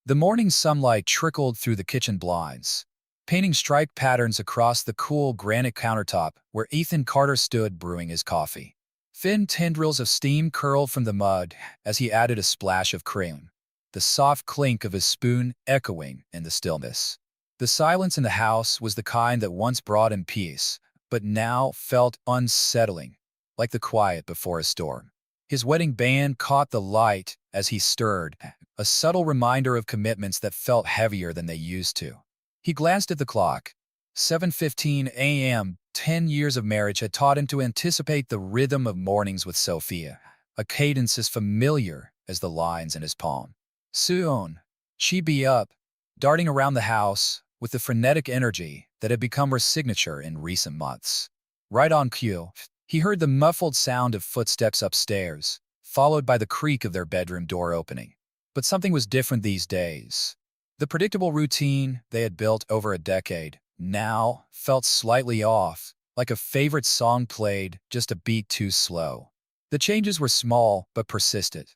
The morning sunlight trickled through the kitchen blinds, painting striped patterns across the cool granite countertop where Ethan Carter stood brewing his coffee. Thin tendrils of steam curled from the mud as he added a splash of cream, the soft clink of his spoon echoing in the stillness. The silence in the house was the kind that once brought him peace, but now felt unsettling, like the quiet before a storm. His wedding band caught the light as he stirred, a subtle reminder of commitments that felt heavier than they used to. He glanced at the clock. 7:15 a.m. 10 years of marriage had taught him to anticipate the rhythm of mornings with Sophia, a cadence as familiar as the lines in his palm. Soon, she'd be up, darting around the house with the frenetic energy that had become her signature in recent months. Right on cue, he heard the muffled sound of footsteps upstairs, followed by the creak of their bedroom door opening. But something was different these days. The predictable routine they had built over a decade now felt slightly off, like a favorite song played just a beat too slow. The changes were small but persistent.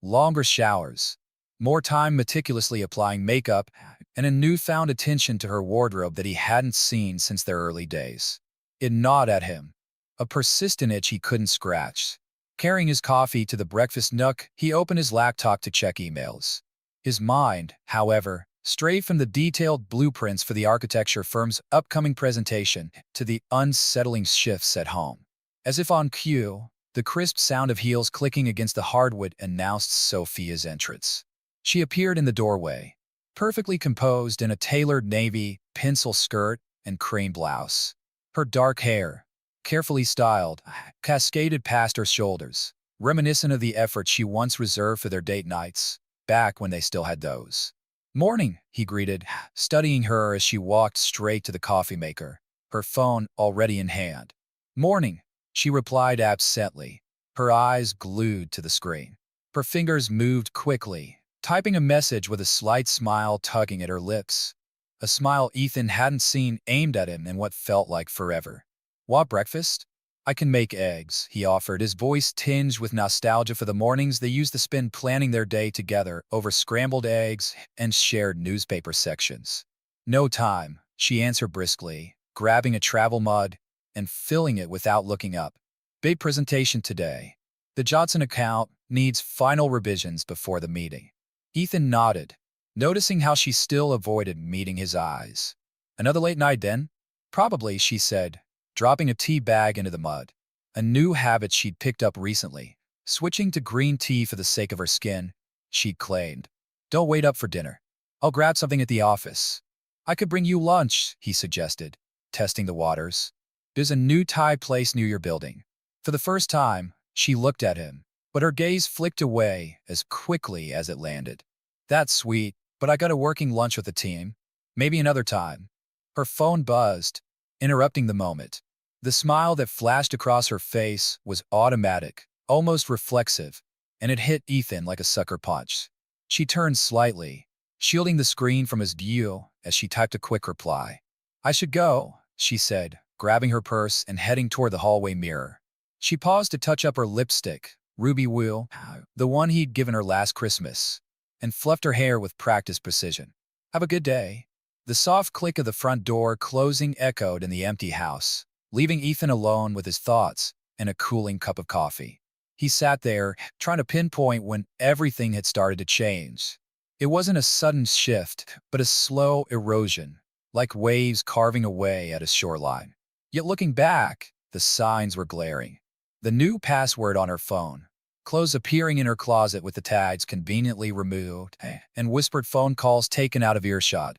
Longer showers, more time meticulously applying makeup, and a newfound attention to her wardrobe that he hadn't seen since their early days. It gnawed at him, a persistent itch he couldn't scratch. Carrying his coffee to the breakfast nook, he opened his laptop to check emails. His mind, however, strayed from the detailed blueprints for the architecture firm's upcoming presentation to the unsettling shifts at home. As if on cue, the crisp sound of heels clicking against the hardwood announced Sophia's entrance. She appeared in the doorway, perfectly composed in a tailored navy pencil skirt and cream blouse. Her dark hair, carefully styled, cascaded past her shoulders, reminiscent of the effort she once reserved for their date nights, back when they still had those. "Morning," he greeted, studying her as she walked straight to the coffee maker, her phone already in hand. "Morning," she replied absently, her eyes glued to the screen. Her fingers moved quickly, typing a message with a slight smile tugging at her lips. A smile Ethan hadn't seen aimed at him in what felt like forever. "Want breakfast?" "I can make eggs," he offered, his voice tinged with nostalgia for the mornings they used to spend planning their day together over scrambled eggs and shared newspaper sections. "No time," she answered briskly, grabbing a travel mug and filling it without looking up. "Big presentation today. The Johnson account needs final revisions before the meeting." Ethan nodded, noticing how she still avoided meeting his eyes. "Another late night then?" "Probably," she said, dropping a tea bag into the mud. A new habit she'd picked up recently, switching to green tea for the sake of her skin, she'd claimed. "Don't wait up for dinner. I'll grab something at the office." "I could bring you lunch," he suggested, testing the waters. "There's a new Thai place near your building." For the first time, she looked at him, but her gaze flicked away as quickly as it landed. "That's sweet, but I got a working lunch with the team. Maybe another time." Her phone buzzed, interrupting the moment. The smile that flashed across her face was automatic, almost reflexive, and it hit Ethan like a sucker punch. She turned slightly, shielding the screen from his view as she typed a quick reply. "I should go," she said, grabbing her purse and heading toward the hallway mirror. She paused to touch up her lipstick, Ruby Woo, the one he'd given her last Christmas, and fluffed her hair with practiced precision. "Have a good day." The soft click of the front door closing echoed in the empty house, leaving Ethan alone with his thoughts and a cooling cup of coffee. He sat there, trying to pinpoint when everything had started to change. It wasn't a sudden shift, but a slow erosion, like waves carving away at a shoreline. Yet looking back, the signs were glaring. The new password on her phone, clothes appearing in her closet with the tags conveniently removed, and whispered phone calls taken out of earshot.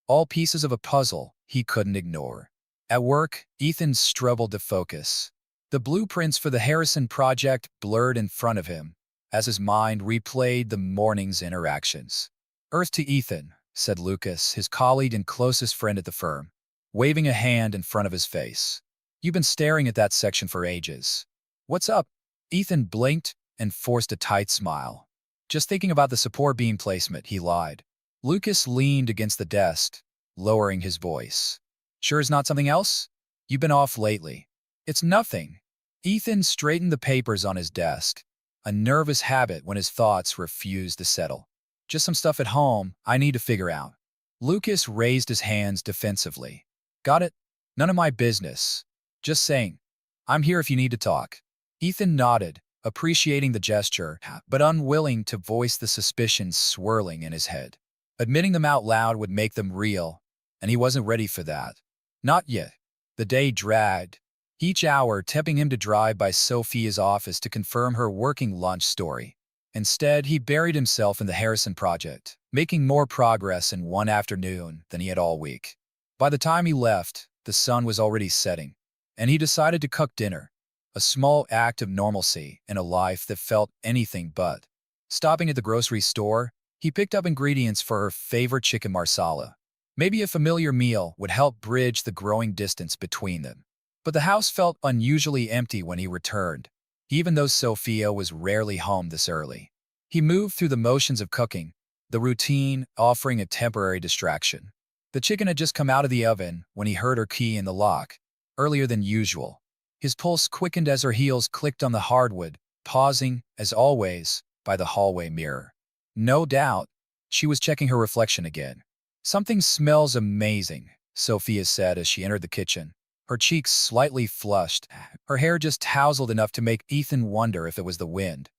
All pieces of a puzzle he couldn't ignore. At work, Ethan struggled to focus. The blueprints for the Harrison project blurred in front of him as his mind replayed the morning's interactions. "Earth to Ethan," said Lucas, his colleague and closest friend at the firm, waving a hand in front of his face. "You've been staring at that section for ages." "What's up?" Ethan blinked and forced a tight smile. "Just thinking about the support beam placement," he lied. Lucas leaned against the desk, lowering his voice. "Sure it's not something else? You've been off lately." "It's nothing." Ethan straightened the papers on his desk, a nervous habit when his thoughts refused to settle. Just some stuff at home I need to figure out. Lucas raised his hands defensively. Got it? None of my business. Just saying. I'm here if you need to talk. Ethan nodded, appreciating the gesture, but unwilling to voice the suspicions swirling in his head. Admitting them out loud would make them real, and he wasn't ready for that. Not yet. The day dragged, each hour tempting him to drive by Sophia's office to confirm her working lunch story. Instead, he buried himself in the Harrison project, making more progress in one afternoon than he had all week. By the time he left, the sun was already setting, and he decided to cook dinner, a small act of normalcy in a life that felt anything but. Stopping at the grocery store, he picked up ingredients for her favorite chicken marsala. Maybe a familiar meal would help bridge the growing distance between them. But the house felt unusually empty when he returned, even though Sophia was rarely home this early. He moved through the motions of cooking, the routine offering a temporary distraction. The chicken had just come out of the oven when he heard her key in the lock, earlier than usual. His pulse quickened as her heels clicked on the hardwood, pausing, as always, by the hallway mirror. No doubt, she was checking her reflection again. Something smells amazing, Sophia said as she entered the kitchen, her cheeks slightly flushed, her hair just tousled enough to make Ethan wonder if it was the wind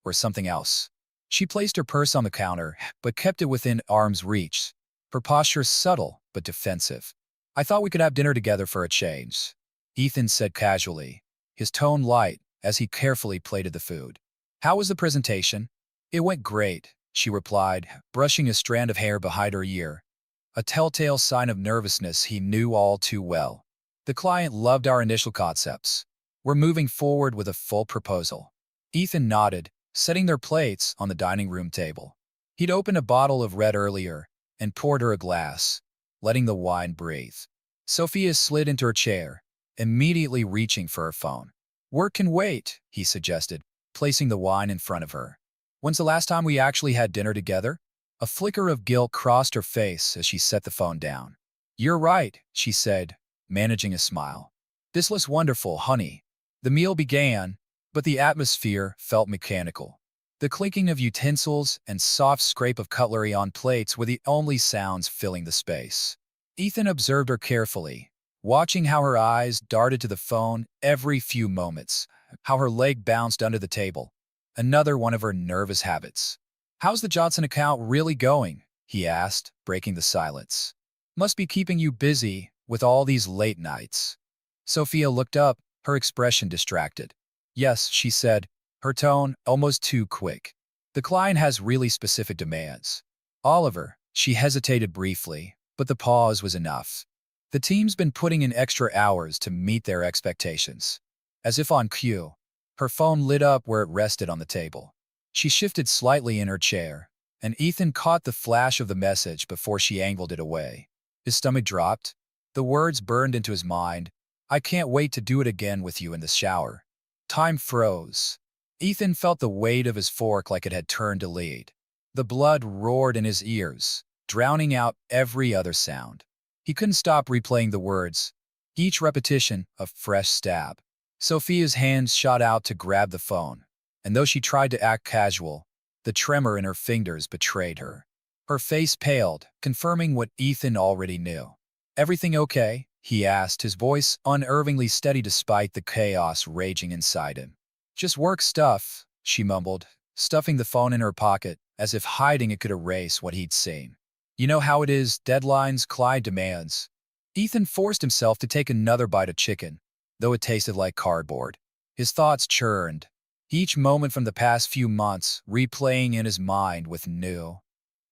or something else. She placed her purse on the counter, but kept it within arm's reach, her posture subtle but defensive. I thought we could have dinner together for a change, Ethan said casually, his tone light as he carefully plated the food. How was the presentation? It went great, she replied, brushing a strand of hair behind her ear, a telltale sign of nervousness he knew all too well. The client loved our initial concepts. We're moving forward with a full proposal. Ethan nodded, setting their plates on the dining room table. He'd opened a bottle of red earlier and poured her a glass, letting the wine breathe. Sophia slid into her chair, immediately reaching for her phone. Work can wait, he suggested, placing the wine in front of her. When's the last time we actually had dinner together? A flicker of guilt crossed her face as she set the phone down. You're right, she said, managing a smile. This looks wonderful, honey. The meal began, but the atmosphere felt mechanical. The clinking of utensils and soft scrape of cutlery on plates were the only sounds filling the space. Ethan observed her carefully, watching how her eyes darted to the phone every few moments, how her leg bounced under the table. Another one of her nervous habits. How's the Johnson account really going? He asked, breaking the silence. Must be keeping you busy with all these late nights. Sophia looked up, her expression distracted. Yes, she said, her tone almost too quick. The client has really specific demands. Oliver, she hesitated briefly, but the pause was enough. The team's been putting in extra hours to meet their expectations. As if on cue, her phone lit up where it rested on the table. She shifted slightly in her chair, and Ethan caught the flash of the message before she angled it away. His stomach dropped. The words burned into his mind. I can't wait to do it again with you in the shower. Time froze. Ethan felt the weight of his fork like it had turned to lead. The blood roared in his ears, drowning out every other sound. He couldn't stop replaying the words, each repetition a fresh stab. Sophia's hands shot out to grab the phone, and though she tried to act casual, the tremor in her fingers betrayed her. Her face paled, confirming what Ethan already knew. Everything okay? He asked, his voice unnervingly steady despite the chaos raging inside him. Just work stuff, she mumbled, stuffing the phone in her pocket as if hiding it could erase what he'd seen. You know how it is, deadlines, client demands. Ethan forced himself to take another bite of chicken, though it tasted like cardboard. His thoughts churned, each moment from the past few months replaying in his mind with new,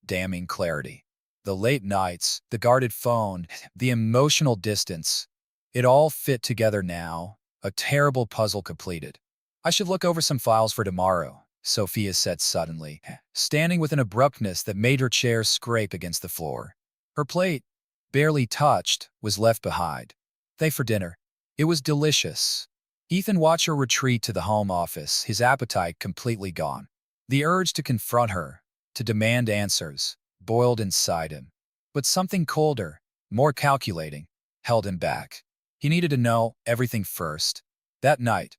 damning clarity. The late nights, the guarded phone, the emotional distance. It all fit together now, a terrible puzzle completed. I should look over some files for tomorrow, Sophia said suddenly, standing with an abruptness that made her chair scrape against the floor. Her plate, barely touched, was left behind. Thanks for dinner. It was delicious. Ethan watched her retreat to the home office, his appetite completely gone. The urge to confront her, to demand answers, boiled inside him. But something colder, more calculating, held him back. He needed to know everything first. That night,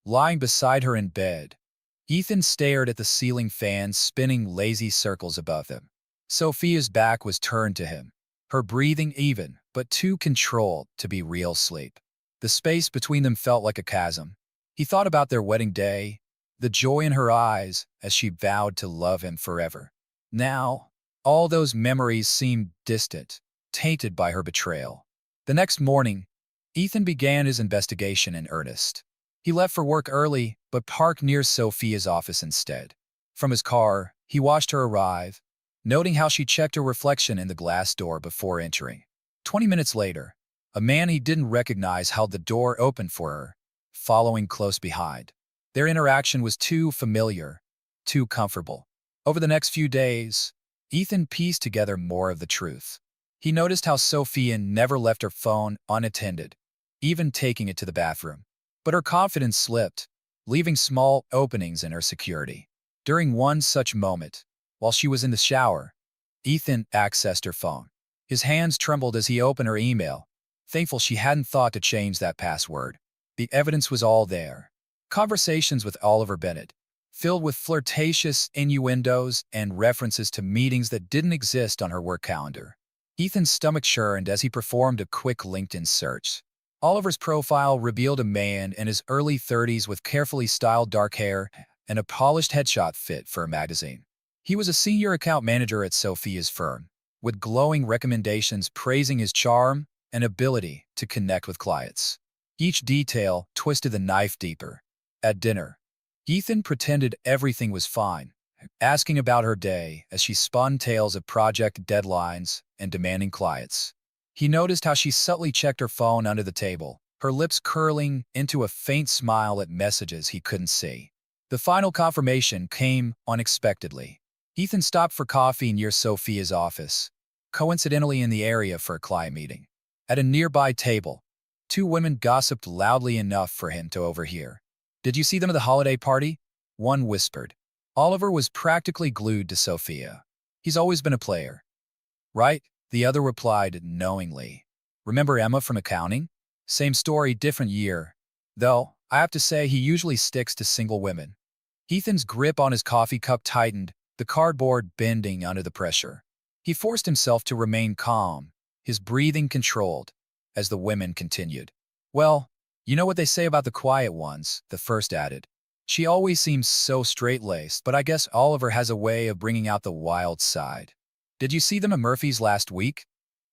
lying beside her in bed, Ethan stared at the ceiling fan spinning lazy circles above them. Sophia's back was turned to him, her breathing even, but too controlled to be real sleep. The space between them felt like a chasm. He thought about their wedding day, the joy in her eyes as she vowed to love him forever. Now, all those memories seemed distant, tainted by her betrayal. The next morning, Ethan began his investigation in earnest. He left for work early, but parked near Sophia's office instead. From his car, he watched her arrive, noting how she checked her reflection in the glass door before entering. 20 minutes later, a man he didn't recognize held the door open for her, following close behind. Their interaction was too familiar, too comfortable. Over the next few days, Ethan pieced together more of the truth. He noticed how Sophia never left her phone unattended, even taking it to the bathroom. But her confidence slipped, leaving small openings in her security. During one such moment, while she was in the shower, Ethan accessed her phone. His hands trembled as he opened her email, thankful she hadn't thought to change that password. The evidence was all there. Conversations with Oliver Bennett, filled with flirtatious innuendos and references to meetings that didn't exist on her work calendar. Ethan's stomach churned as he performed a quick LinkedIn search. Oliver's profile revealed a man in his early 30s with carefully styled dark hair and a polished headshot fit for a magazine. He was a senior account manager at Sophia's firm, with glowing recommendations praising his charm and ability to connect with clients. Each detail twisted the knife deeper. At dinner, Ethan pretended everything was fine, asking about her day as she spun tales of project deadlines and demanding clients. He noticed how she subtly checked her phone under the table, her lips curling into a faint smile at messages he couldn't see. The final confirmation came unexpectedly. Ethan stopped for coffee near Sophia's office, coincidentally in the area for a client meeting. At a nearby table, two women gossiped loudly enough for him to overhear. "Did you see them at the holiday party?" one whispered. Oliver was practically glued to Sophia. "He's always been a player, right?" The other replied knowingly. "Remember Emma from accounting? Same story, different year. Though, I have to say he usually sticks to single women." Ethan's grip on his coffee cup tightened, the cardboard bending under the pressure. He forced himself to remain calm, his breathing controlled, as the women continued. "Well, you know what they say about the quiet ones," the first added. "She always seems so straight-laced, but I guess Oliver has a way of bringing out the wild side." "Did you see them at Murphy's last week?"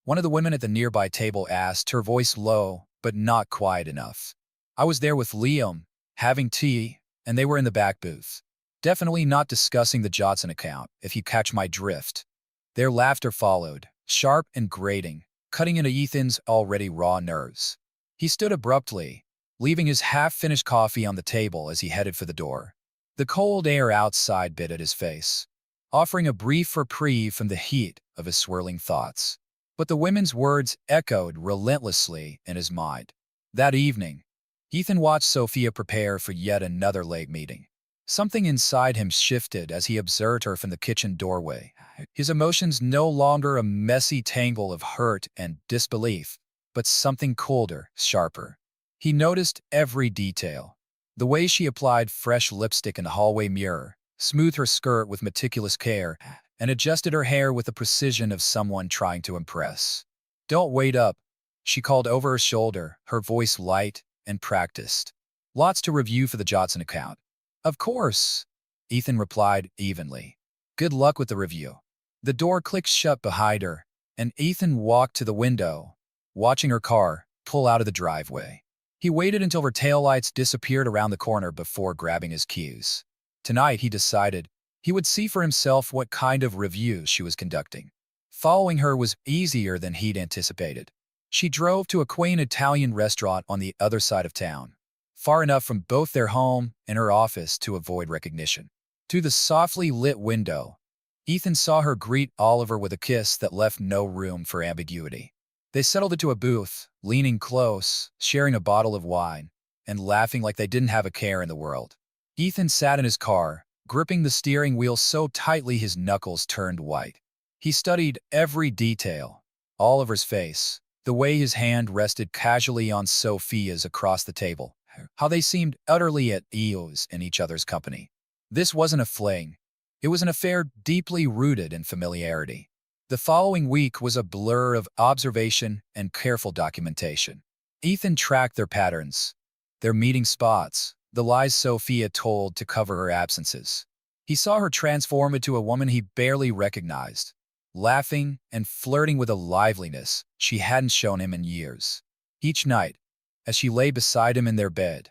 one of the women at the nearby table asked, her voice low, but not quiet enough. "I was there with Liam, having tea, and they were in the back booth. Definitely not discussing the Johnson account, if you catch my drift." Their laughter followed, sharp and grating, cutting into Ethan's already raw nerves. He stood abruptly, leaving his half-finished coffee on the table as he headed for the door. The cold air outside bit at his face, offering a brief reprieve from the heat of his swirling thoughts. But the women's words echoed relentlessly in his mind. That evening, Ethan watched Sophia prepare for yet another late meeting. Something inside him shifted as he observed her from the kitchen doorway. His emotions no longer a messy tangle of hurt and disbelief, but something colder, sharper. He noticed every detail. The way she applied fresh lipstick in the hallway mirror, smoothed her skirt with meticulous care, and adjusted her hair with the precision of someone trying to impress. "Don't wait up," she called over her shoulder, her voice light and practiced. "Lots to review for the Johnson account." "Of course," Ethan replied evenly. "Good luck with the review." The door clicked shut behind her, and Ethan walked to the window, watching her car pull out of the driveway. He waited until her taillights disappeared around the corner before grabbing his keys. Tonight, he decided, he would see for himself what kind of review she was conducting. Following her was easier than he'd anticipated. She drove to a quaint Italian restaurant on the other side of town, far enough from both their home and her office to avoid recognition. Through the softly lit window, Ethan saw her greet Oliver with a kiss that left no room for ambiguity. They settled into a booth, leaning close, sharing a bottle of wine, and laughing like they didn't have a care in the world. Ethan sat in his car, gripping the steering wheel so tightly his knuckles turned white. He studied every detail, Oliver's face, the way his hand rested casually on Sophia's across the table, how they seemed utterly at ease in each other's company. This wasn't a fling. It was an affair deeply rooted in familiarity. The following week was a blur of observation and careful documentation. Ethan tracked their patterns, their meeting spots, the lies Sophia told to cover her absences. He saw her transform into a woman he barely recognized, laughing and flirting with a liveliness she hadn't shown him in years. Each night, as she lay beside him in their bed,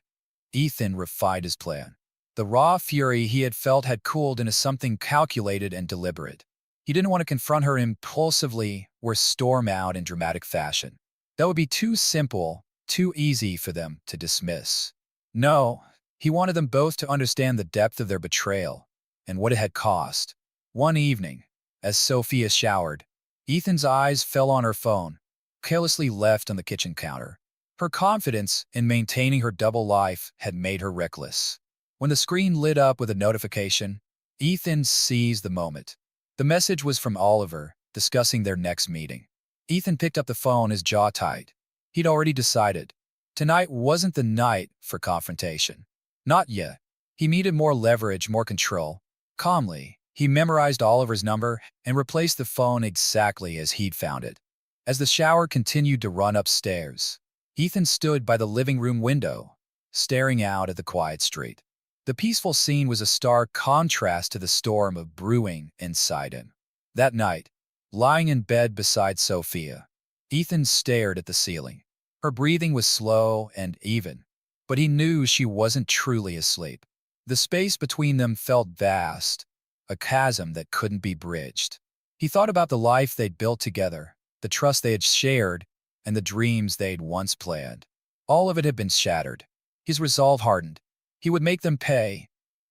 Ethan refined his plan. The raw fury he had felt had cooled into something calculated and deliberate. He didn't want to confront her impulsively or storm out in dramatic fashion. That would be too simple, too easy for them to dismiss. No, he wanted them both to understand the depth of their betrayal and what it had cost. One evening, as Sophia showered, Ethan's eyes fell on her phone, carelessly left on the kitchen counter. Her confidence in maintaining her double life had made her reckless. When the screen lit up with a notification, Ethan seized the moment. The message was from Oliver, discussing their next meeting. Ethan picked up the phone, his jaw tight. He'd already decided. Tonight wasn't the night for confrontation. Not yet. He needed more leverage, more control. Calmly, he memorized Oliver's number and replaced the phone exactly as he'd found it. As the shower continued to run upstairs, Ethan stood by the living room window, staring out at the quiet street. The peaceful scene was a stark contrast to the storm of brewing inside him. That night, lying in bed beside Sophia, Ethan stared at the ceiling. Her breathing was slow and even, but he knew she wasn't truly asleep. The space between them felt vast, a chasm that couldn't be bridged. He thought about the life they'd built together, the trust they had shared, and the dreams they'd once planned. All of it had been shattered. His resolve hardened. He would make them pay,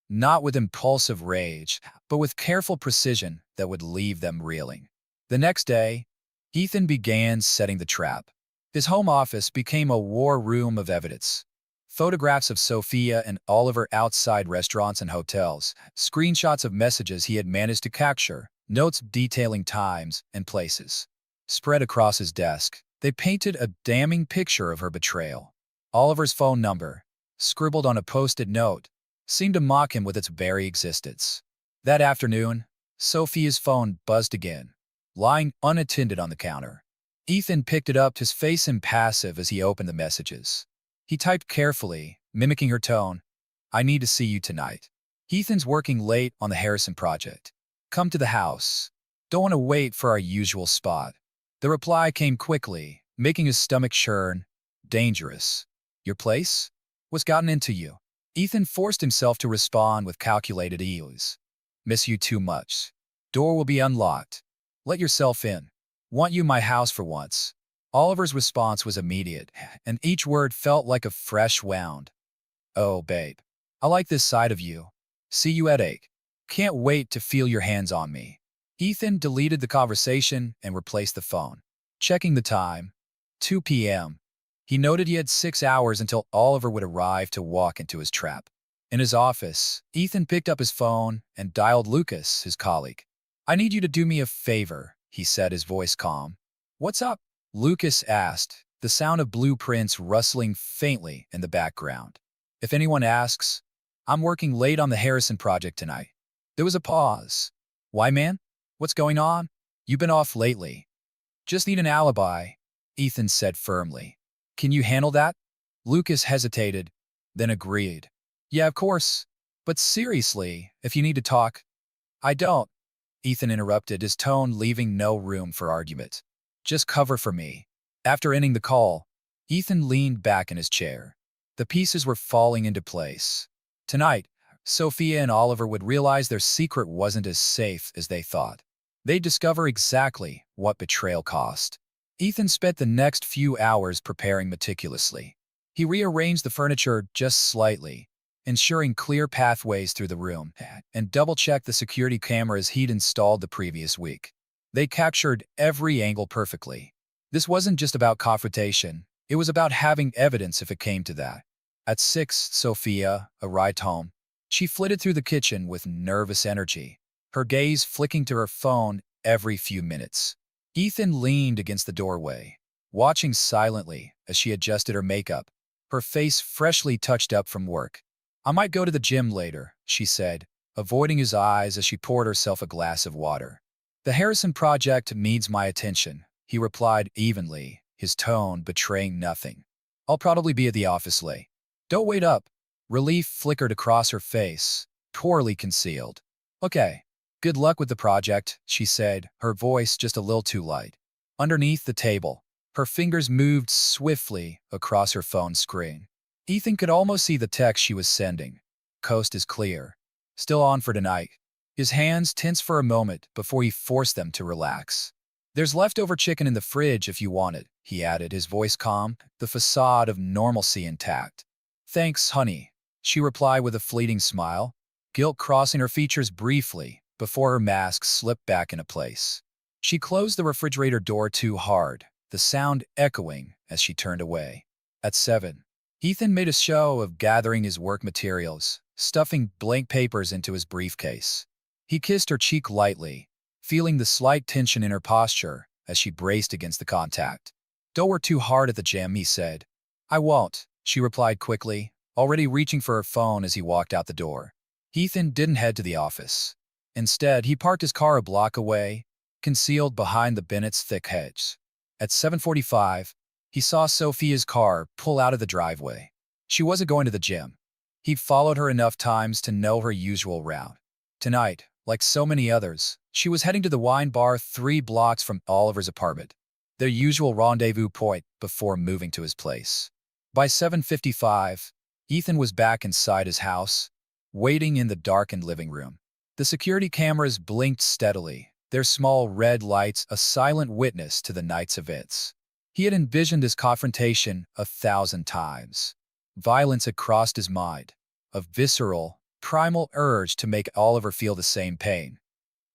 not with impulsive rage, but with careful precision that would leave them reeling. The next day, Ethan began setting the trap. His home office became a war room of evidence. Photographs of Sophia and Oliver outside restaurants and hotels, screenshots of messages he had managed to capture, notes detailing times and places. Spread across his desk, they painted a damning picture of her betrayal. Oliver's phone number, scribbled on a post-it note, seemed to mock him with its very existence. That afternoon, Sophia's phone buzzed again, lying unattended on the counter. Ethan picked it up, his face impassive as he opened the messages. He typed carefully, mimicking her tone, "I need to see you tonight. Ethan's working late on the Harrison project. Come to the house. Don't want to wait for our usual spot." The reply came quickly, making his stomach churn. "Dangerous. Your place? What's gotten into you?" Ethan forced himself to respond with calculated ease. "Miss you too much. Door will be unlocked. Let yourself in. Want you my house for once." Oliver's response was immediate, and each word felt like a fresh wound. "Oh, babe. I like this side of you. See you at 8. Can't wait to feel your hands on me." Ethan deleted the conversation and replaced the phone. Checking the time, 2 p.m. He noted he had 6 hours until Oliver would arrive to walk into his trap. In his office, Ethan picked up his phone and dialed Lucas, his colleague. "I need you to do me a favor," he said, his voice calm. "What's up?" Lucas asked, the sound of blueprints rustling faintly in the background. "If anyone asks, I'm working late on the Harrison project tonight." There was a pause. "Why, man? What's going on? You've been off lately." "Just need an alibi," Ethan said firmly. "Can you handle that?" Lucas hesitated, then agreed. "Yeah, of course. But seriously, if you need to talk—" "I don't," Ethan interrupted, his tone leaving no room for argument. "Just cover for me." After ending the call, Ethan leaned back in his chair. The pieces were falling into place. Tonight, Sophia and Oliver would realize their secret wasn't as safe as they thought. They'd discover exactly what betrayal cost. Ethan spent the next few hours preparing meticulously. He rearranged the furniture just slightly, ensuring clear pathways through the room, and double-checked the security cameras he'd installed the previous week. They captured every angle perfectly. This wasn't just about confrontation. It was about having evidence if it came to that. At 6, Sophia arrived home. She flitted through the kitchen with nervous energy, her gaze flicking to her phone every few minutes. Ethan leaned against the doorway, watching silently as she adjusted her makeup, her face freshly touched up from work. "I might go to the gym later," she said, avoiding his eyes as she poured herself a glass of water. "The Harrison Project needs my attention," he replied evenly, his tone betraying nothing. "I'll probably be at the office late." "Don't wait up." Relief flickered across her face, poorly concealed. "Okay. Good luck with the project," she said, her voice just a little too light. Underneath the table, her fingers moved swiftly across her phone screen. Ethan could almost see the text she was sending. "Coast is clear. Still on for tonight." His hands tensed for a moment before he forced them to relax. "There's leftover chicken in the fridge if you want it," he added, his voice calm, the facade of normalcy intact. "Thanks, honey," she replied with a fleeting smile, guilt crossing her features briefly before her mask slipped back into place. She closed the refrigerator door too hard, the sound echoing as she turned away. At 7, Ethan made a show of gathering his work materials, stuffing blank papers into his briefcase. He kissed her cheek lightly, feeling the slight tension in her posture as she braced against the contact. "Don't work too hard at the gym," he said. "I won't," she replied quickly, already reaching for her phone as he walked out the door. Ethan didn't head to the office. Instead, he parked his car a block away, concealed behind the Bennett's thick hedge. At 7:45, he saw Sophia's car pull out of the driveway. She wasn't going to the gym. He'd followed her enough times to know her usual route. Tonight, like so many others, she was heading to the wine bar 3 blocks from Oliver's apartment, their usual rendezvous point before moving to his place. By 7:55, Ethan was back inside his house, waiting in the darkened living room. The security cameras blinked steadily, their small red lights a silent witness to the night's events. He had envisioned this confrontation 1,000 times. Violence had crossed his mind, a visceral, primal urge to make Oliver feel the same pain.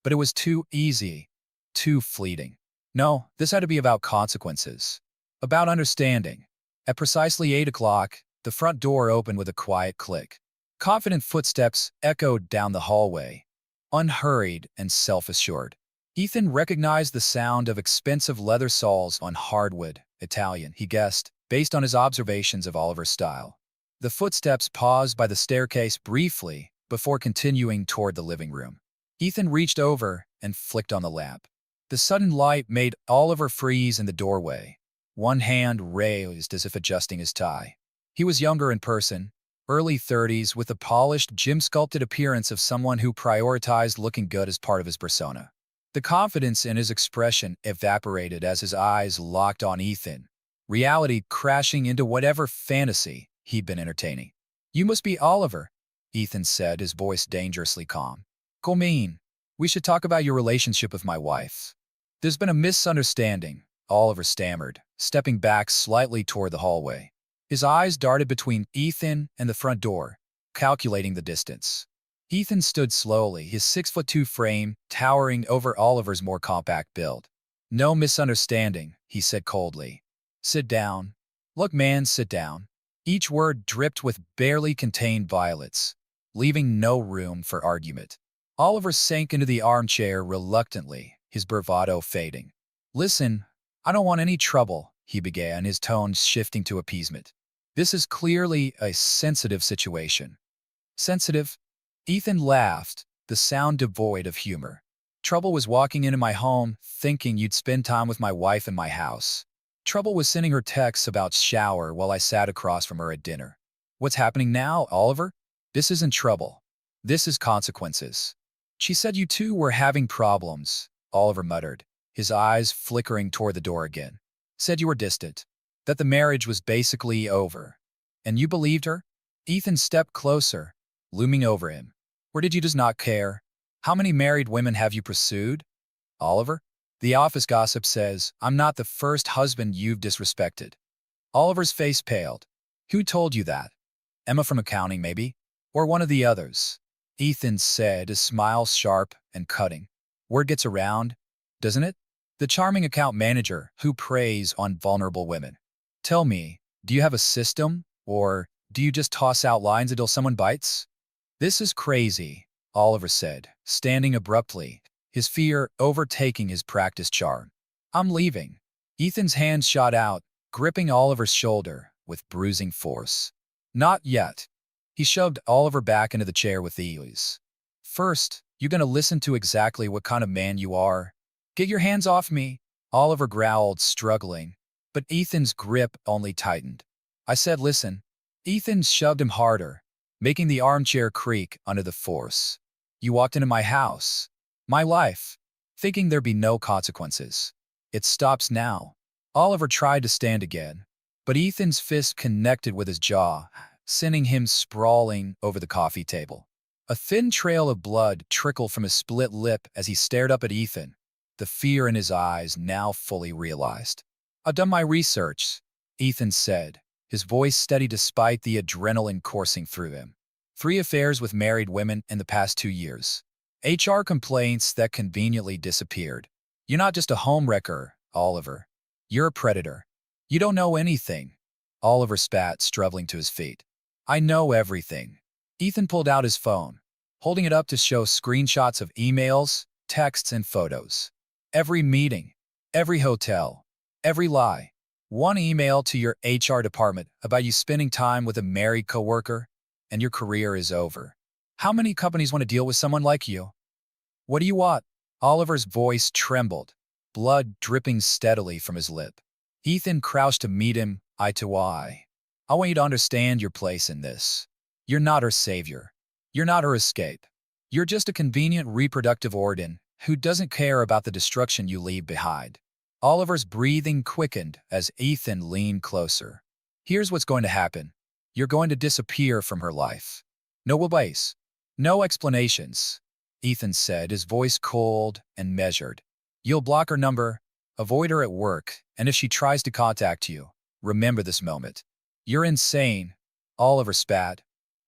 But it was too easy, too fleeting. No, this had to be about consequences, about understanding. At precisely 8 o'clock, the front door opened with a quiet click. Confident footsteps echoed down the hallway, unhurried and self-assured. Ethan recognized the sound of expensive leather soles on hardwood, Italian, he guessed, based on his observations of Oliver's style. The footsteps paused by the staircase briefly before continuing toward the living room. Ethan reached over and flicked on the lamp. The sudden light made Oliver freeze in the doorway, one hand raised as if adjusting his tie. He was younger in person, early 30s, with the polished, gym-sculpted appearance of someone who prioritized looking good as part of his persona. The confidence in his expression evaporated as his eyes locked on Ethan, reality crashing into whatever fantasy he'd been entertaining. "You must be Oliver," Ethan said, his voice dangerously calm. "Come in. We should talk about your relationship with my wife." "There's been a misunderstanding," Oliver stammered, stepping back slightly toward the hallway. His eyes darted between Ethan and the front door, calculating the distance. Ethan stood slowly, his 6'2" frame towering over Oliver's more compact build. "No misunderstanding," he said coldly. "Sit down." "Look, man, sit down." Each word dripped with barely contained violence, leaving no room for argument. Oliver sank into the armchair reluctantly, his bravado fading. "Listen, I don't want any trouble," he began, his tone shifting to appeasement. "This is clearly a sensitive situation." "Sensitive?" Ethan laughed, the sound devoid of humor. "Trouble was walking into my home, thinking you'd spend time with my wife in my house. Trouble was sending her texts about shower while I sat across from her at dinner. What's happening now, Oliver? This isn't trouble. This is consequences." "She said you two were having problems," Oliver muttered, his eyes flickering toward the door again. "Said you were distant, that the marriage was basically over. And you believed her?" Ethan stepped closer, looming over him. "Or did you just not care? How many married women have you pursued, Oliver? The office gossip says I'm not the first husband you've disrespected." Oliver's face paled. "Who told you that? Emma from accounting, maybe? Or one of the others?" Ethan said, his smile sharp and cutting. "Word gets around, doesn't it? The charming account manager who preys on vulnerable women. Tell me, do you have a system, or do you just toss out lines until someone bites?" "This is crazy," Oliver said, standing abruptly, his fear overtaking his practiced charm. "I'm leaving." Ethan's hand shot out, gripping Oliver's shoulder with bruising force. "Not yet." He shoved Oliver back into the chair with ease. First, you're gonna listen to exactly what kind of man you are. Get your hands off me, Oliver growled, struggling. But Ethan's grip only tightened. I said listen. Ethan shoved him harder, making the armchair creak under the force. You walked into my house, my life, thinking there'd be no consequences. It stops now. Oliver tried to stand again, but Ethan's fist connected with his jaw, sending him sprawling over the coffee table. A thin trail of blood trickled from his split lip as he stared up at Ethan, the fear in his eyes now fully realized. I've done my research, Ethan said, his voice steady despite the adrenaline coursing through him. 3 affairs with married women in the past 2 years. HR complaints that conveniently disappeared. You're not just a homewrecker, Oliver. You're a predator. You don't know anything. Oliver spat, struggling to his feet. I know everything. Ethan pulled out his phone, holding it up to show screenshots of emails, texts, and photos. Every meeting, every hotel, every lie. One email to your HR department about you spending time with a married coworker, and your career is over. How many companies want to deal with someone like you? What do you want? Oliver's voice trembled, blood dripping steadily from his lip. Ethan crouched to meet him, eye to eye. I want you to understand your place in this. You're not her savior. You're not her escape. You're just a convenient reproductive organ who doesn't care about the destruction you leave behind. Oliver's breathing quickened as Ethan leaned closer. Here's what's going to happen. You're going to disappear from her life. No goodbyes. No explanations, Ethan said, his voice cold and measured. You'll block her number, avoid her at work, and if she tries to contact you, remember this moment. You're insane, Oliver spat,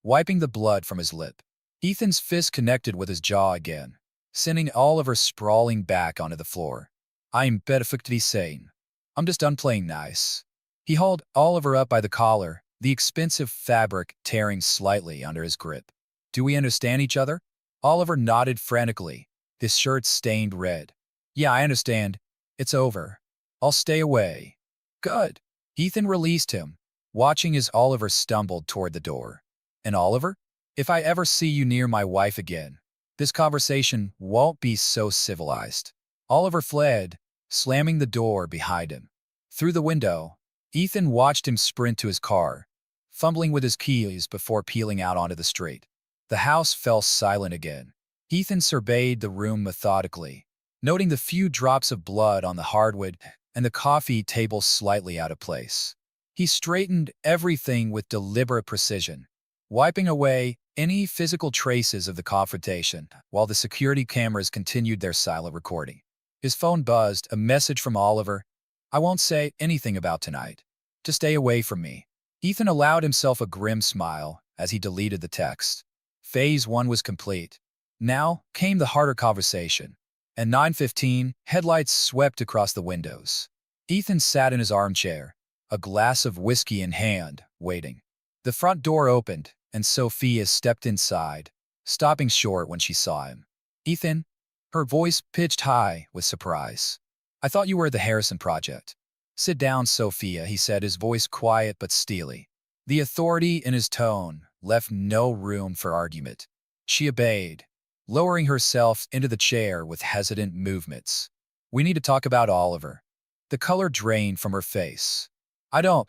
wiping the blood from his lip. Ethan's fist connected with his jaw again, sending Oliver sprawling back onto the floor. I'm perfectly sane. I'm just done playing nice. He hauled Oliver up by the collar, the expensive fabric tearing slightly under his grip. Do we understand each other? Oliver nodded frantically, his shirt stained red. Yeah, I understand. It's over. I'll stay away. Good. Ethan released him, watching as Oliver stumbled toward the door. And Oliver, if I ever see you near my wife again, this conversation won't be so civilized. Oliver fled, slamming the door behind him. Through the window, Ethan watched him sprint to his car, fumbling with his keys before peeling out onto the street. The house fell silent again. Ethan surveyed the room methodically, noting the few drops of blood on the hardwood and the coffee table slightly out of place. He straightened everything with deliberate precision, wiping away any physical traces of the confrontation while the security cameras continued their silent recording. His phone buzzed, a message from Oliver. I won't say anything about tonight. Just stay away from me. Ethan allowed himself a grim smile as he deleted the text. Phase 1 was complete. Now came the harder conversation. At 9:15, headlights swept across the windows. Ethan sat in his armchair, a glass of whiskey in hand, waiting. The front door opened, and Sophia stepped inside, stopping short when she saw him. Ethan? Her voice pitched high with surprise. I thought you were at the Harrison Project. Sit down, Sophia, he said, his voice quiet but steely. The authority in his tone left no room for argument. She obeyed, lowering herself into the chair with hesitant movements. We need to talk about Oliver. The color drained from her face. I don't.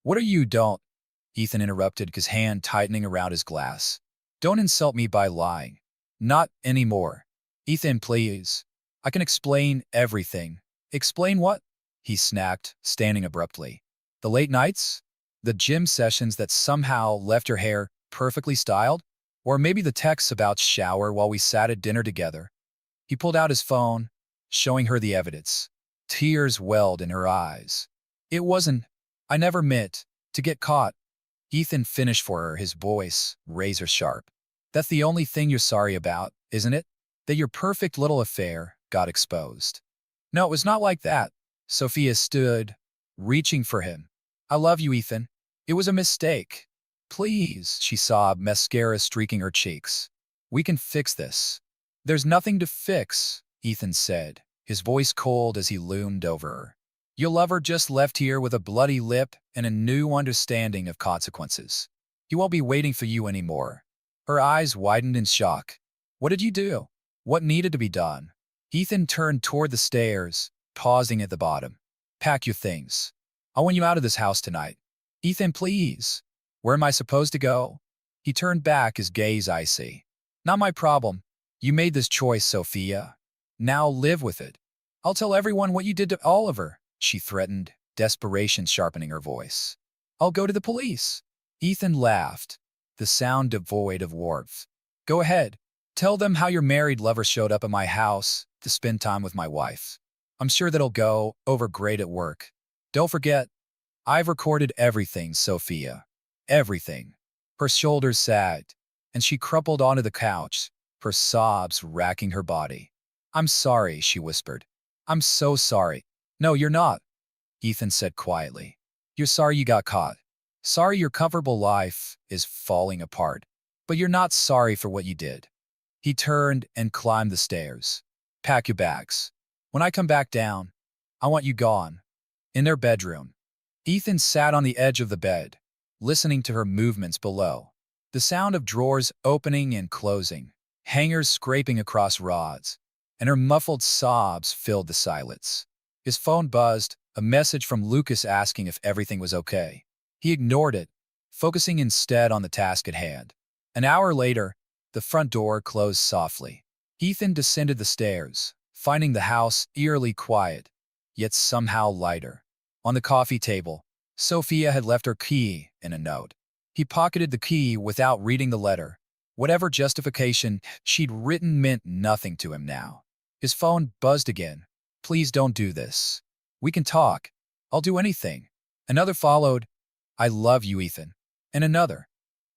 What are you don't? Ethan interrupted, his hand tightening around his glass. Don't insult me by lying. Not anymore. Ethan, please. I can explain everything. Explain what? He snapped, standing abruptly. The late nights? The gym sessions that somehow left your hair perfectly styled? Or maybe the texts about shower while we sat at dinner together. He pulled out his phone, showing her the evidence. Tears welled in her eyes. It wasn't. I never meant to get caught. Ethan finished for her, his voice razor sharp. That's the only thing you're sorry about, isn't it? That your perfect little affair got exposed. No, it was not like that. Sophia stood, reaching for him. I love you, Ethan. It was a mistake. Please, she sobbed, mascara streaking her cheeks. We can fix this. There's nothing to fix, Ethan said, his voice cold as he loomed over her. Your lover just left here with a bloody lip and a new understanding of consequences. He won't be waiting for you anymore. Her eyes widened in shock. What did you do? What needed to be done? Ethan turned toward the stairs, pausing at the bottom. Pack your things. I want you out of this house tonight. Ethan, please. Where am I supposed to go? He turned back, his gaze icy. Not my problem. You made this choice, Sophia. Now live with it. I'll tell everyone what you did to Oliver, she threatened, desperation sharpening her voice. I'll go to the police. Ethan laughed, the sound devoid of warmth. Go ahead. Tell them how your married lover showed up at my house to spend time with my wife. I'm sure that'll go over great at work. Don't forget, I've recorded everything, Sophia. Everything. Her shoulders sagged, and she crumpled onto the couch, her sobs racking her body. I'm sorry, she whispered. I'm so sorry. No, you're not, Ethan said quietly. You're sorry you got caught. Sorry your comfortable life is falling apart. But you're not sorry for what you did. He turned and climbed the stairs. Pack your bags. When I come back down, I want you gone. In their bedroom. Ethan sat on the edge of the bed, listening to her movements below. The sound of drawers opening and closing, hangers scraping across rods, and her muffled sobs filled the silence. His phone buzzed, a message from Lucas asking if everything was okay. He ignored it, focusing instead on the task at hand. An hour later, the front door closed softly. Ethan descended the stairs, finding the house eerily quiet, yet somehow lighter. On the coffee table, Sophia had left her key and a note. He pocketed the key without reading the letter. Whatever justification she'd written meant nothing to him now. His phone buzzed again. Please don't do this. We can talk. I'll do anything. Another followed. I love you, Ethan. And another.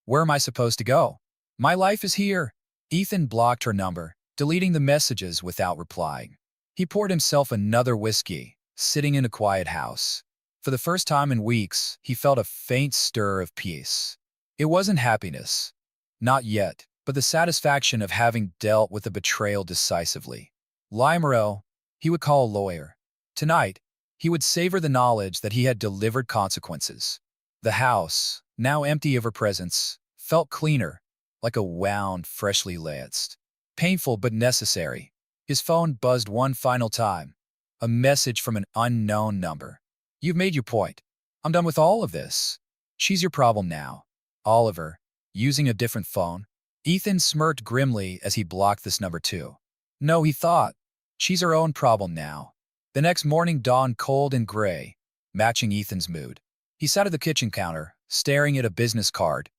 Where am I supposed to go? My life is here. Ethan blocked her number, deleting the messages without replying. He poured himself another whiskey, sitting in a quiet house. For the first time in weeks, he felt a faint stir of peace. It wasn't happiness. Not yet, but the satisfaction of having dealt with the betrayal decisively. Limerow, he would call a lawyer. Tonight, he would savor the knowledge that he had delivered consequences. The house, now empty of her presence, felt cleaner, like a wound freshly lanced. Painful but necessary. His phone buzzed one final time. A message from an unknown number. You've made your point. I'm done with all of this. She's your problem now. Oliver, using a different phone. Ethan smirked grimly as he blocked this number too. No, he thought. She's her own problem now. The next morning dawned cold and gray, matching Ethan's mood. He sat at the kitchen counter, staring at a business card.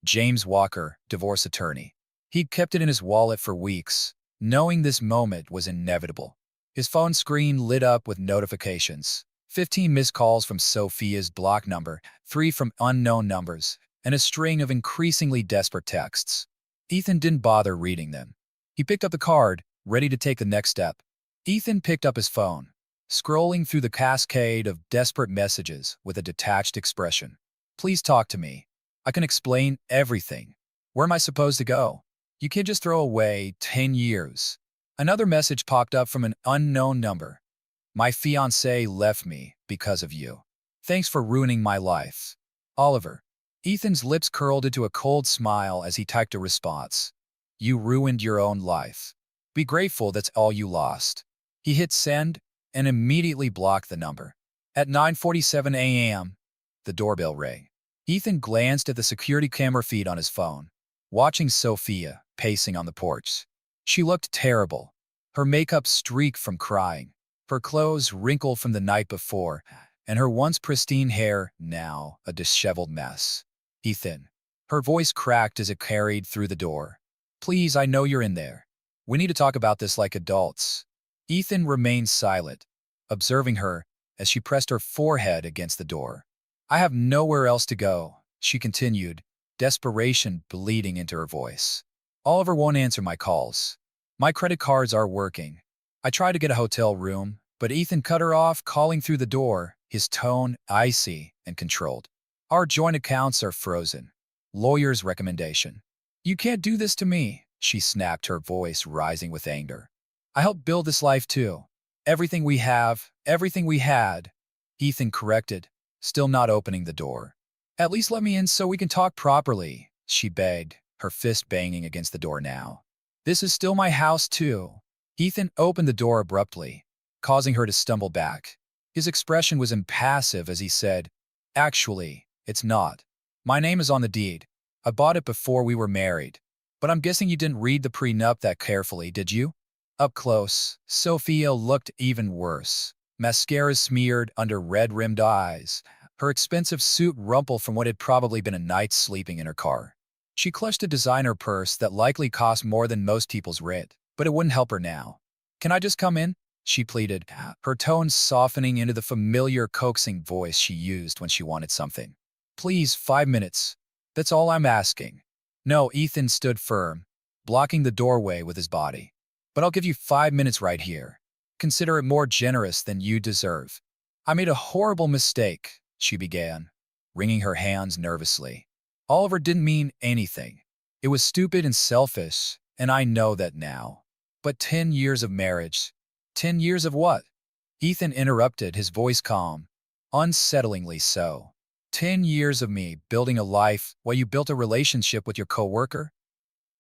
James Walker, divorce attorney. He'd kept it in his wallet for weeks, knowing this moment was inevitable. His phone screen lit up with notifications. 15 missed calls from Sophia's block number, 3 from unknown numbers, and a string of increasingly desperate texts. Ethan didn't bother reading them. He picked up the card, ready to take the next step. Ethan picked up his phone, scrolling through the cascade of desperate messages with a detached expression. Please talk to me. I can explain everything. Where am I supposed to go? You can't just throw away 10 years. Another message popped up from an unknown number. My fiancé left me because of you. Thanks for ruining my life. Oliver. Ethan's lips curled into a cold smile as he typed a response. You ruined your own life. Be grateful that's all you lost. He hit send and immediately blocked the number. At 9:47 a.m., the doorbell rang. Ethan glanced at the security camera feed on his phone, watching Sophia pacing on the porch. She looked terrible, her makeup streaked from crying, her clothes wrinkled from the night before, and her once pristine hair now a disheveled mess. Ethan. Her voice cracked as it carried through the door. Please, I know you're in there. We need to talk about this like adults. Ethan remained silent, observing her as she pressed her forehead against the door. I have nowhere else to go, she continued, desperation bleeding into her voice. Oliver won't answer my calls. My credit cards are working. I tried to get a hotel room, but Ethan cut her off, calling through the door, his tone icy and controlled. Our joint accounts are frozen. Lawyer's recommendation. You can't do this to me, she snapped, her voice rising with anger. I helped build this life too. Everything we have, everything we had. Ethan corrected, still not opening the door. At least let me in so we can talk properly, she begged, her fist banging against the door now. This is still my house, too. Ethan opened the door abruptly, causing her to stumble back. His expression was impassive as he said, "Actually, it's not. My name is on the deed. I bought it before we were married. But I'm guessing you didn't read the prenup that carefully, did you?" Up close, Sophia looked even worse. Mascara smeared under red-rimmed eyes, her expensive suit rumpled from what had probably been a night's sleeping in her car. She clutched a designer purse that likely cost more than most people's rent, but it wouldn't help her now. "Can I just come in?" she pleaded, her tone softening into the familiar coaxing voice she used when she wanted something. "Please, 5 minutes. That's all I'm asking." No, Ethan stood firm, blocking the doorway with his body. "But I'll give you 5 minutes right here. Consider it more generous than you deserve." "I made a horrible mistake," she began, wringing her hands nervously. "Oliver didn't mean anything. It was stupid and selfish, and I know that now. But 10 years of marriage. 10 years of what?" Ethan interrupted, his voice calm, unsettlingly so. 10 years of me building a life while you built a relationship with your coworker?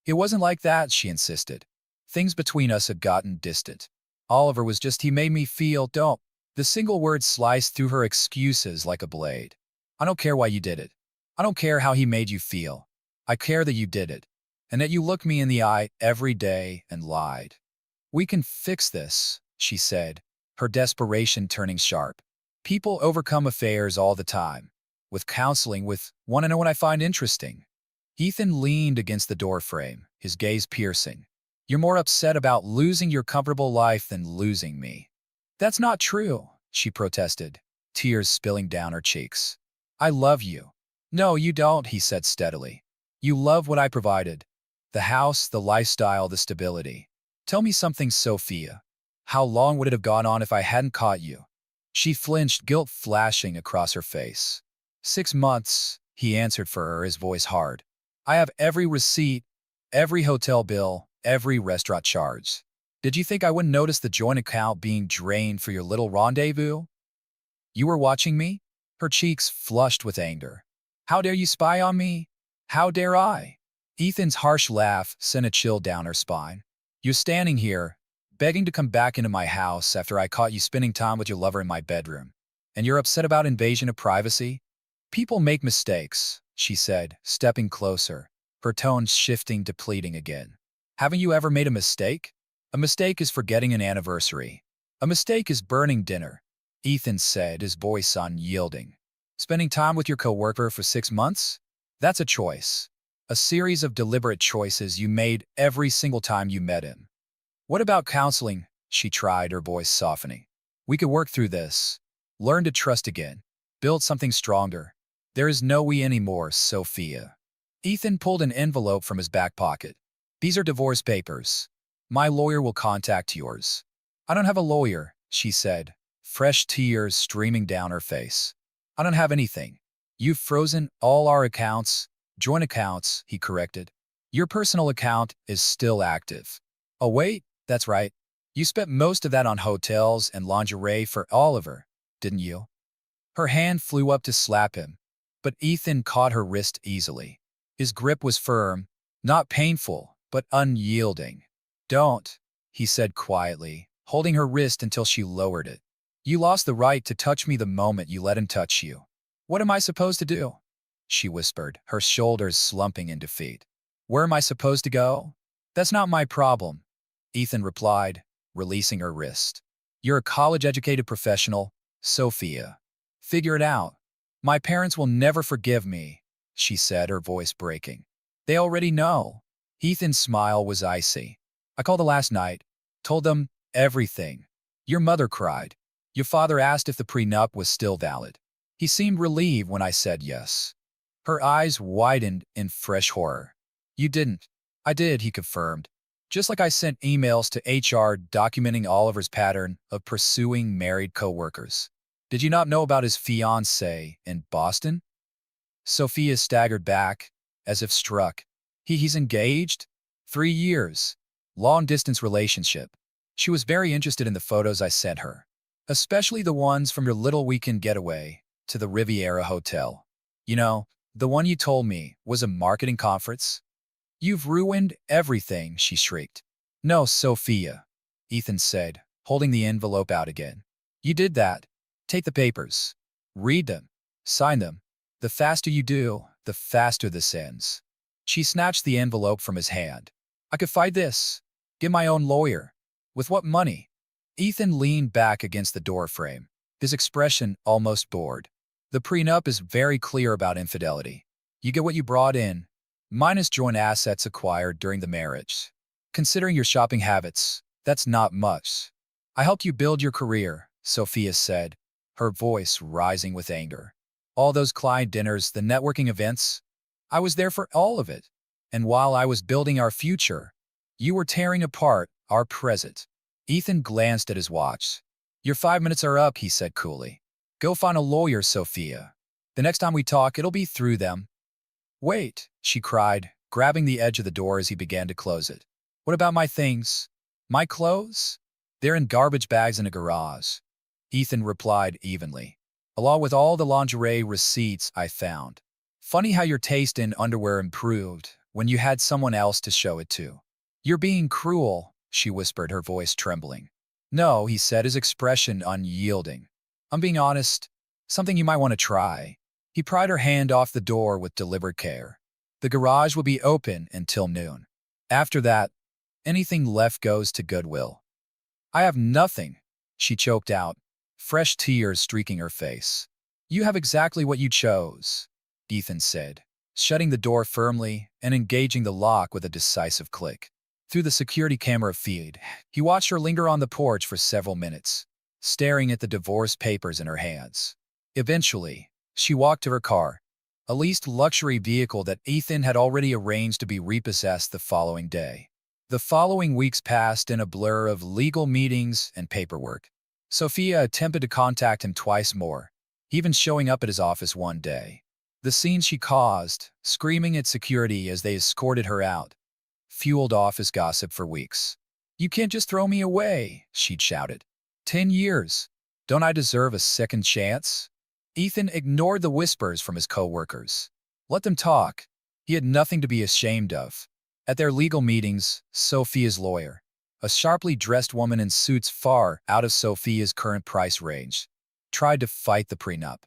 "It wasn't like that," she insisted. "Things between us had gotten distant. Oliver was just, he made me feel, don't." The single word sliced through her excuses like a blade. "I don't care why you did it. I don't care how he made you feel. I care that you did it, and that you looked me in the eye every day and lied." "We can fix this," she said, her desperation turning sharp. "People overcome affairs all the time. With counseling, with "wanna know what I find interesting?" Ethan leaned against the doorframe, his gaze piercing. "You're more upset about losing your comfortable life than losing me." "That's not true," she protested, tears spilling down her cheeks. "I love you." "No, you don't," he said steadily. "You love what I provided. The house, the lifestyle, the stability. Tell me something, Sophia. How long would it have gone on if I hadn't caught you?" She flinched, guilt flashing across her face. 6 months, he answered for her, his voice hard. "I have every receipt, every hotel bill, every restaurant charge. Did you think I wouldn't notice the joint account being drained for your little rendezvous? You were watching me?" Her cheeks flushed with anger. "How dare you spy on me? How dare I?" Ethan's harsh laugh sent a chill down her spine. "You're standing here, begging to come back into my house after I caught you spending time with your lover in my bedroom. And you're upset about invasion of privacy? People make mistakes," she said, stepping closer, her tone shifting to pleading again. "Haven't you ever made a mistake? A mistake is forgetting an anniversary. A mistake is burning dinner," Ethan said, his voice unyielding. "Spending time with your coworker for 6 months? That's a choice. A series of deliberate choices you made every single time you met him." "What about counseling?" she tried, her voice softening. "We could work through this. Learn to trust again. Build something stronger. There is no we anymore, Sophia." Ethan pulled an envelope from his back pocket. "These are divorce papers. My lawyer will contact yours." "I don't have a lawyer," she said, fresh tears streaming down her face. "I don't have anything. You've frozen all our accounts." "Joint accounts," he corrected. "Your personal account is still active." "Oh wait, that's right. You spent most of that on hotels and lingerie for Oliver, didn't you?" Her hand flew up to slap him, but Ethan caught her wrist easily. His grip was firm, not painful, but unyielding. "Don't," he said quietly, holding her wrist until she lowered it. "You lost the right to touch me the moment you let him touch you." "What am I supposed to do?" she whispered, her shoulders slumping in defeat. "Where am I supposed to go?" "That's not my problem," Ethan replied, releasing her wrist. "You're a college-educated professional, Sophia. Figure it out." "My parents will never forgive me," she said, her voice breaking. "They already know." Ethan's smile was icy. "I called the last night, told them everything. Your mother cried. Your father asked if the prenup was still valid. He seemed relieved when I said yes." Her eyes widened in fresh horror. "You didn't." "I did," he confirmed. "Just like I sent emails to HR documenting Oliver's pattern of pursuing married coworkers. Did you not know about his fiancée in Boston?" Sophia staggered back, as if struck. He's engaged? 3 years. Long-distance relationship." She was very interested in the photos I sent her, especially the ones from your little weekend getaway to the Riviera Hotel. "You know, the one you told me was a marketing conference?" You've ruined everything, she shrieked. No, Sophia, Ethan said, holding the envelope out again. You did that. Take the papers. Read them. Sign them. The faster you do, the faster this ends. She snatched the envelope from his hand. I could fight this. Get my own lawyer. With what money? Ethan leaned back against the doorframe, his expression almost bored. The prenup is very clear about infidelity. You get what you brought in, minus joint assets acquired during the marriage. Considering your shopping habits, that's not much. I helped you build your career, Sophia said, her voice rising with anger. All those client dinners, the networking events, I was there for all of it. And while I was building our future, you were tearing apart our present. Ethan glanced at his watch. Your 5 minutes are up, he said coolly. Go find a lawyer, Sophia. The next time we talk, it'll be through them. Wait, she cried, grabbing the edge of the door as he began to close it. What about my things? My clothes? They're in garbage bags in a garage. Ethan replied evenly. Along with all the lingerie receipts I found. Funny how your taste in underwear improved when you had someone else to show it to. You're being cruel, she whispered, her voice trembling. No, he said, his expression unyielding. I'm being honest. Something you might want to try. He pried her hand off the door with deliberate care. The garage will be open until noon. After that, anything left goes to Goodwill. I have nothing, she choked out, fresh tears streaking her face. You have exactly what you chose, Ethan said, shutting the door firmly and engaging the lock with a decisive click. Through the security camera feed, he watched her linger on the porch for several minutes, staring at the divorce papers in her hands. Eventually, she walked to her car, a leased luxury vehicle that Ethan had already arranged to be repossessed the following day. The following weeks passed in a blur of legal meetings and paperwork. Sophia attempted to contact him twice more, even showing up at his office one day. The scene she caused, screaming at security as they escorted her out, fueled office gossip for weeks. You can't just throw me away, she'd shouted. 10 years. Don't I deserve a second chance? Ethan ignored the whispers from his co-workers. Let them talk. He had nothing to be ashamed of. At their legal meetings, Sophia's lawyer, a sharply dressed woman in suits far out of Sophia's current price range, tried to fight the prenup.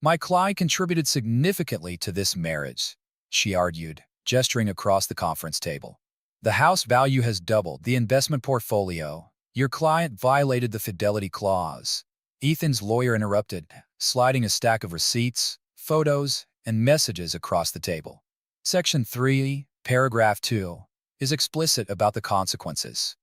My client contributed significantly to this marriage, she argued, gesturing across the conference table. The house value has doubled the investment portfolio. Your client violated the fidelity clause. Ethan's lawyer interrupted, sliding a stack of receipts, photos, and messages across the table. Section 3, Paragraph 2, is explicit about the consequences.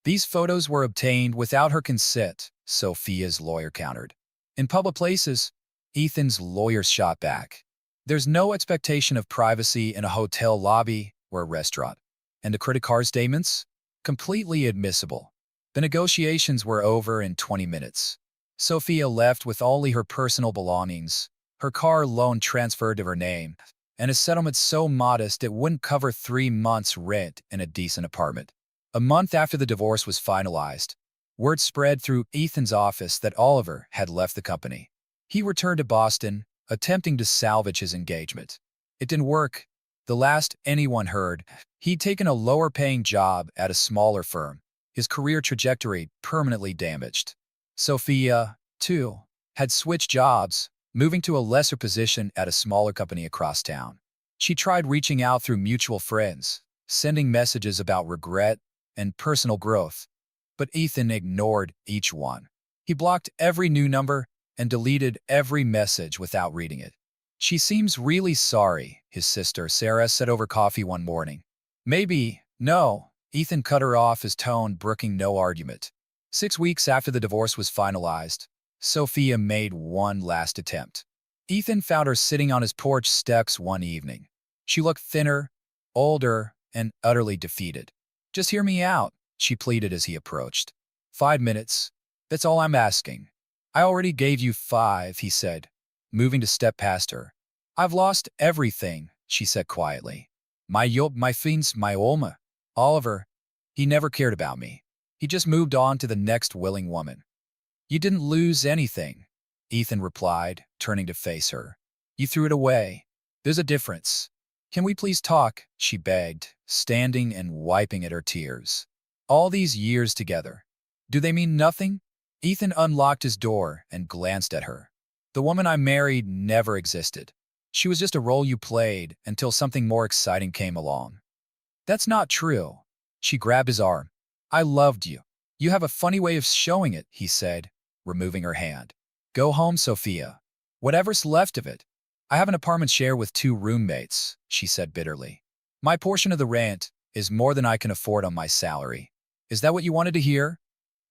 These photos were obtained without her consent, Sophia's lawyer countered. In public places, Ethan's lawyer shot back. There's no expectation of privacy in a hotel lobby or a restaurant. And the credit card statements? Completely admissible. The negotiations were over in 20 minutes. Sophia left with only her personal belongings, her car loan transferred to her name, and a settlement so modest it wouldn't cover 3 months' rent in a decent apartment. A month after the divorce was finalized, word spread through Ethan's office that Oliver had left the company. He returned to Boston, attempting to salvage his engagement. It didn't work. The last anyone heard, he'd taken a lower-paying job at a smaller firm, his career trajectory permanently damaged. Sophia, too, had switched jobs, moving to a lesser position at a smaller company across town. She tried reaching out through mutual friends, sending messages about regret and personal growth, but Ethan ignored each one. He blocked every new number and deleted every message without reading it. She seems really sorry, his sister Sarah said over coffee one morning. Maybe, no, Ethan cut her off, his tone brooking no argument. 6 weeks after the divorce was finalized, Sophia made one last attempt. Ethan found her sitting on his porch steps one evening. She looked thinner, older, and utterly defeated. Just hear me out, she pleaded as he approached. 5 minutes. That's all I'm asking. I already gave you 5, he said, moving to step past her. I've lost everything, she said quietly. My job, my fins, my Olma. Oliver, he never cared about me. He just moved on to the next willing woman. You didn't lose anything, Ethan replied, turning to face her. You threw it away. There's a difference. Can we please talk? She begged, standing and wiping at her tears. All these years together. Do they mean nothing? Ethan unlocked his door and glanced at her. The woman I married never existed. She was just a role you played until something more exciting came along. That's not true. She grabbed his arm. I loved you. You have a funny way of showing it, he said, removing her hand. Go home, Sophia. Whatever's left of it. I have an apartment share with 2 roommates, she said bitterly. My portion of the rent is more than I can afford on my salary. Is that what you wanted to hear?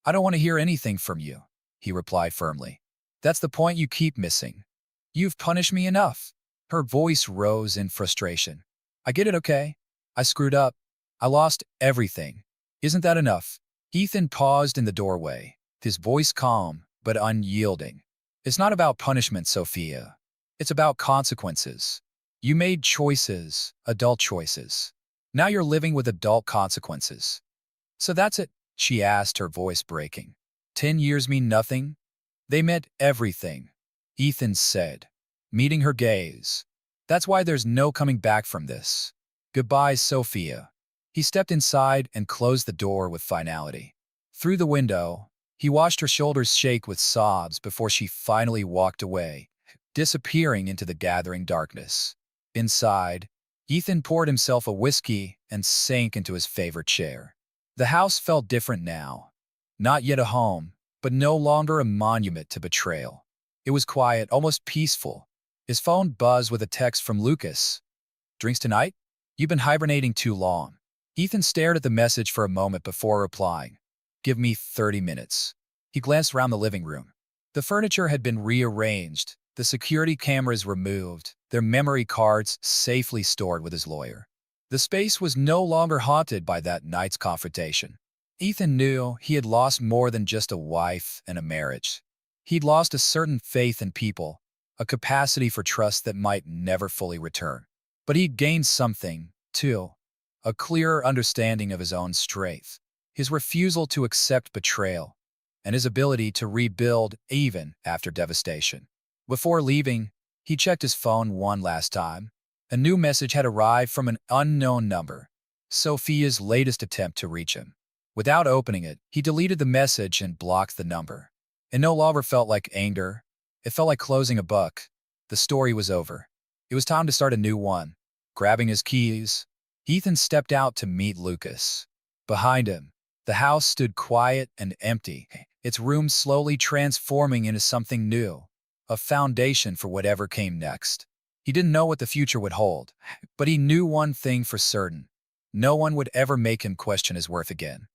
I don't want to hear anything from you, he replied firmly. That's the point you keep missing. You've punished me enough. Her voice rose in frustration. I get it, okay? I screwed up. I lost everything. Isn't that enough? Ethan paused in the doorway, his voice calm but unyielding. It's not about punishment, Sophia. It's about consequences. You made choices, adult choices. Now you're living with adult consequences. So that's it, she asked, her voice breaking. 10 years mean nothing? They meant everything, Ethan said, meeting her gaze. That's why there's no coming back from this. Goodbye, Sophia. He stepped inside and closed the door with finality. Through the window, he watched her shoulders shake with sobs before she finally walked away, disappearing into the gathering darkness. Inside, Ethan poured himself a whiskey and sank into his favorite chair. The house felt different now. Not yet a home, but no longer a monument to betrayal. It was quiet, almost peaceful. His phone buzzed with a text from Lucas. Drinks tonight? You've been hibernating too long. Ethan stared at the message for a moment before replying. Give me 30 minutes. He glanced around the living room. The furniture had been rearranged, the security cameras removed, their memory cards safely stored with his lawyer. The space was no longer haunted by that night's confrontation. Ethan knew he had lost more than just a wife and a marriage. He'd lost a certain faith in people, a capacity for trust that might never fully return. But he'd gained something, too, a clearer understanding of his own strength, his refusal to accept betrayal, and his ability to rebuild even after devastation. Before leaving, he checked his phone one last time. A new message had arrived from an unknown number, Sophia's latest attempt to reach him. Without opening it, he deleted the message and blocked the number. It no longer felt like anger. It felt like closing a book. The story was over. It was time to start a new one. Grabbing his keys, Ethan stepped out to meet Lucas. Behind him, the house stood quiet and empty, its rooms slowly transforming into something new, a foundation for whatever came next. He didn't know what the future would hold, but he knew one thing for certain. No one would ever make him question his worth again.